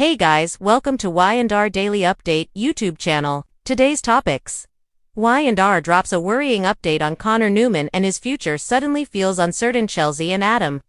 Hey guys, welcome to Y&R Daily Update YouTube channel. Today's topics. Y&R drops a worrying update on Connor Newman and his future suddenly feels uncertain. Chelsea and Adam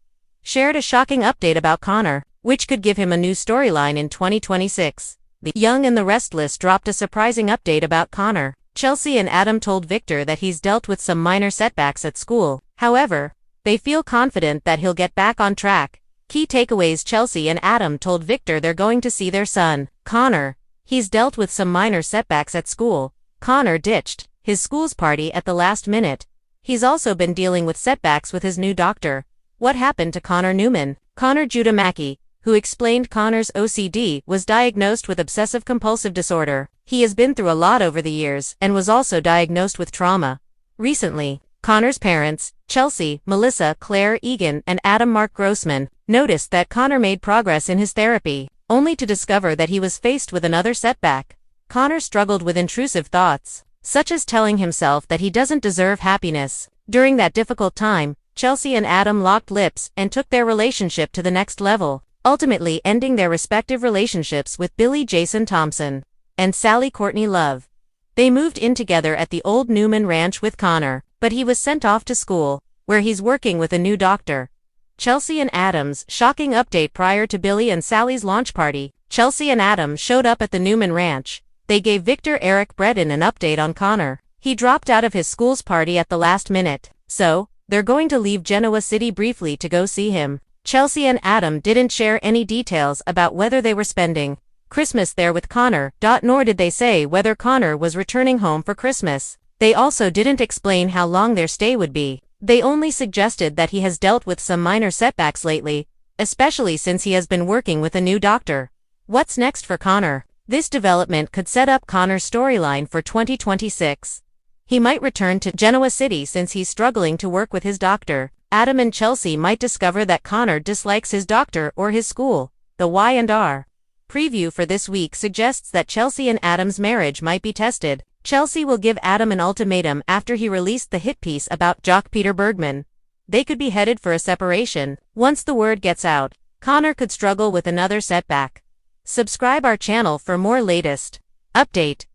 shared a shocking update about Connor, which could give him a new storyline in 2026. The Young and the Restless dropped a surprising update about Connor. Chelsea and Adam told Victor that he's dealt with some minor setbacks at school. However, they feel confident that he'll get back on track. Key takeaways: Chelsea and Adam told Victor they're going to see their son, Connor. He's dealt with some minor setbacks at school. Connor ditched his school's party at the last minute. He's also been dealing with setbacks with his new doctor. What happened to Connor Newman? Connor Judah Mackey, who explained Connor's OCD, was diagnosed with obsessive-compulsive disorder. He has been through a lot over the years and was also diagnosed with trauma. Recently, Connor's parents, Chelsea, Melissa, Claire Egan, and Adam Mark Grossman, noticed that Connor made progress in his therapy, only to discover that he was faced with another setback. Connor struggled with intrusive thoughts, such as telling himself that he doesn't deserve happiness. During that difficult time, Chelsea and Adam locked lips and took their relationship to the next level, ultimately ending their respective relationships with Billy Jason Thompson and Sally Courtney Love. They moved in together at the old Newman ranch with Connor, but he was sent off to school, where he's working with a new doctor. Chelsea and Adam's shocking update prior to Billy and Sally's launch party. Chelsea and Adam showed up at the Newman ranch. They gave Victor Eric Bredin an update on Connor. He dropped out of his school's party at the last minute, so they're going to leave Genoa City briefly to go see him. Chelsea and Adam didn't share any details about whether they were spending Christmas there with Connor, nor did they say whether Connor was returning home for Christmas. They also didn't explain how long their stay would be. They only suggested that he has dealt with some minor setbacks lately, especially since he has been working with a new doctor. What's next for Connor? This development could set up Connor's storyline for 2026. He might return to Genoa City since he's struggling to work with his doctor. Adam and Chelsea might discover that Connor dislikes his doctor or his school. The Y&R preview for this week suggests that Chelsea and Adam's marriage might be tested. Chelsea will give Adam an ultimatum after he released the hit piece about Jock Peter Bergman. They could be headed for a separation. Once the word gets out, Connor could struggle with another setback. Subscribe our channel for more latest update.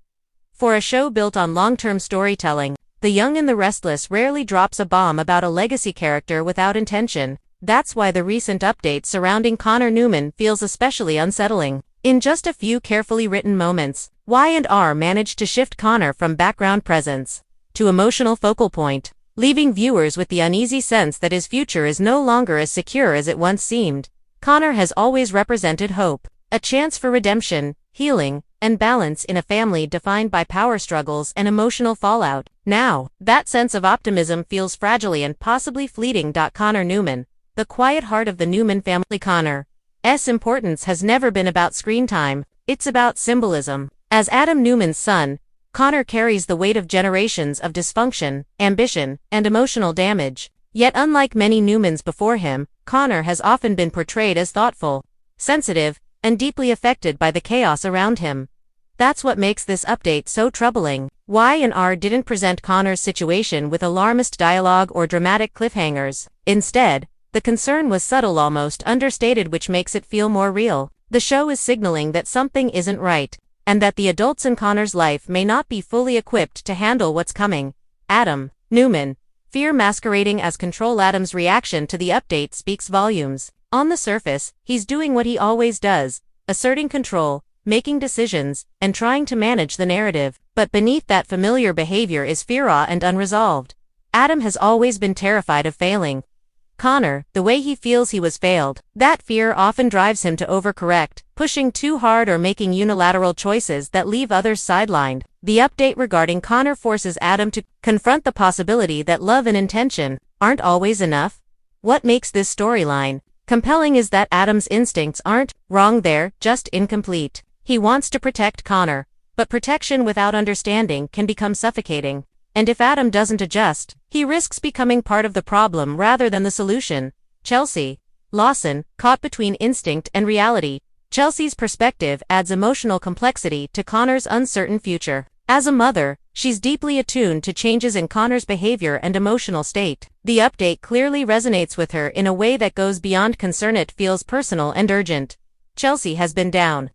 For a show built on long-term storytelling, The Young and the Restless rarely drops a bomb about a legacy character without intention. That's why the recent update surrounding Connor Newman feels especially unsettling. In just a few carefully written moments, Y&R managed to shift Connor from background presence to emotional focal point, leaving viewers with the uneasy sense that his future is no longer as secure as it once seemed. Connor has always represented hope, a chance for redemption, healing, and balance in a family defined by power struggles and emotional fallout. Now, that sense of optimism feels fragile and possibly fleeting. Connor Newman, the quiet heart of the Newman family. Connor's importance has never been about screen time, it's about symbolism. As Adam Newman's son, Connor carries the weight of generations of dysfunction, ambition, and emotional damage. Yet unlike many Newmans before him, Connor has often been portrayed as thoughtful, sensitive, and deeply affected by the chaos around him. That's what makes this update so troubling. Y&R didn't present Connor's situation with alarmist dialogue or dramatic cliffhangers. Instead, the concern was subtle, almost understated, which makes it feel more real. The show is signaling that something isn't right, and that the adults in Connor's life may not be fully equipped to handle what's coming. Adam Newman, fear masquerading as control. Adam's reaction to the update speaks volumes. On the surface, he's doing what he always does, asserting control, making decisions, and trying to manage the narrative. But beneath that familiar behavior is fear and unresolved. Adam has always been terrified of failing Connor the way he feels he was failed. That fear often drives him to overcorrect, pushing too hard or making unilateral choices that leave others sidelined. The update regarding Connor forces Adam to confront the possibility that love and intention aren't always enough. What makes this storyline compelling is that Adam's instincts aren't wrong, they're just incomplete. He wants to protect Connor, but protection without understanding can become suffocating. And if Adam doesn't adjust, he risks becoming part of the problem rather than the solution. Chelsea Lawson, caught between instinct and reality. Chelsea's perspective adds emotional complexity to Connor's uncertain future. As a mother, she's deeply attuned to changes in Connor's behavior and emotional state. The update clearly resonates with her in a way that goes beyond concern. It feels personal and urgent. Chelsea has been down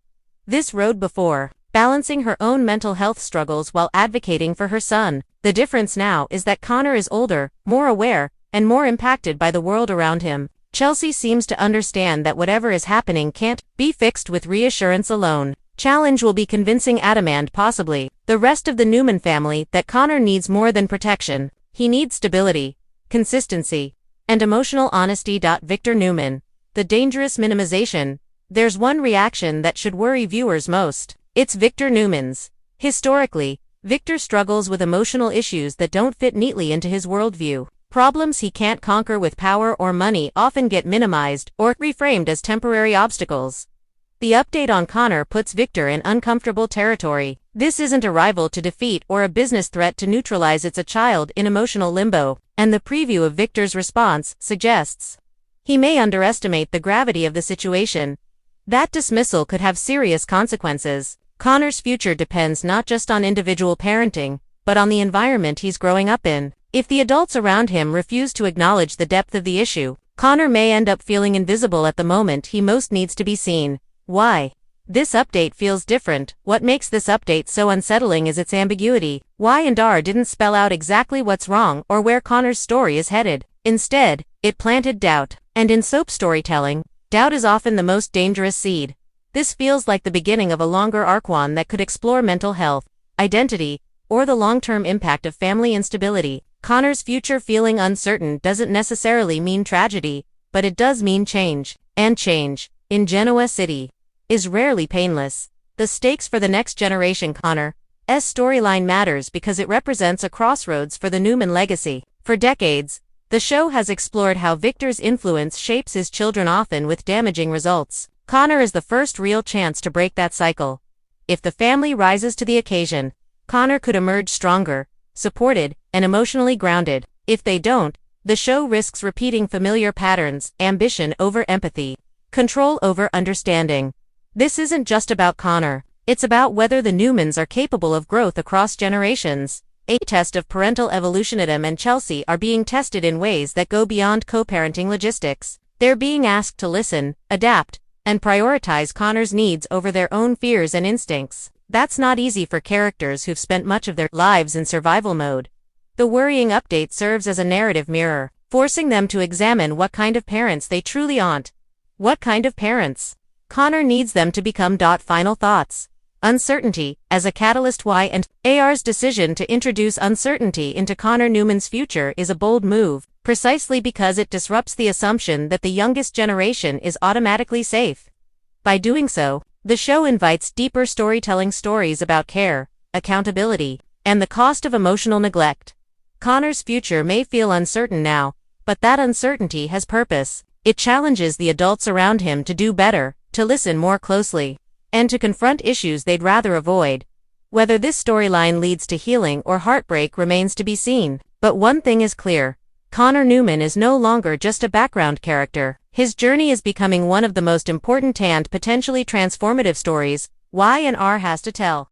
this road before, balancing her own mental health struggles while advocating for her son. The difference now is that Connor is older, more aware, and more impacted by the world around him. Chelsea seems to understand that whatever is happening can't be fixed with reassurance alone. Challenge will be convincing Adam and possibly the rest of the Newman family that Connor needs more than protection. He needs stability, consistency, and emotional honesty. Victor Newman. The dangerous minimization. There's one reaction that should worry viewers most. It's Victor Newman's. Historically, Victor struggles with emotional issues that don't fit neatly into his worldview. Problems he can't conquer with power or money often get minimized or reframed as temporary obstacles. The update on Connor puts Victor in uncomfortable territory. This isn't a rival to defeat or a business threat to neutralize, it's a child in emotional limbo, and the preview of Victor's response suggests he may underestimate the gravity of the situation. That dismissal could have serious consequences. Connor's future depends not just on individual parenting, but on the environment he's growing up in. If the adults around him refuse to acknowledge the depth of the issue, Connor may end up feeling invisible at the moment he most needs to be seen. Why? This update feels different. What makes this update so unsettling is its ambiguity. Y&R didn't spell out exactly what's wrong or where Connor's story is headed. Instead, it planted doubt. And in soap storytelling, doubt is often the most dangerous seed. This feels like the beginning of a longer arc, one that could explore mental health, identity, or the long-term impact of family instability. Connor's future feeling uncertain doesn't necessarily mean tragedy, but it does mean change. And change, in Genoa City, is rarely painless. The stakes for the next generation. Connor's storyline matters because it represents a crossroads for the Newman legacy. For decades, the show has explored how Victor's influence shapes his children, often with damaging results. Connor is the first real chance to break that cycle. If the family rises to the occasion, Connor could emerge stronger, supported, and emotionally grounded. If they don't, the show risks repeating familiar patterns: ambition over empathy, control over understanding. This isn't just about Connor, it's about whether the Newmans are capable of growth across generations. A test of parental evolution. Adam and Chelsea are being tested in ways that go beyond co-parenting logistics. They're being asked to listen, adapt, and prioritize Connor's needs over their own fears and instincts. That's not easy for characters who've spent much of their lives in survival mode. The worrying update serves as a narrative mirror, forcing them to examine what kind of parents they truly aren't. What kind of parents Connor needs them to become. Final thoughts. Uncertainty, as a catalyst. Y&R's decision to introduce uncertainty into Connor Newman's future is a bold move, precisely because it disrupts the assumption that the youngest generation is automatically safe. By doing so, the show invites deeper storytelling, stories about care, accountability, and the cost of emotional neglect. Connor's future may feel uncertain now, but that uncertainty has purpose. It challenges the adults around him to do better, to listen more closely, and to confront issues they'd rather avoid. Whether this storyline leads to healing or heartbreak remains to be seen. But one thing is clear: Connor Newman is no longer just a background character. His journey is becoming one of the most important and potentially transformative stories Y&R has to tell.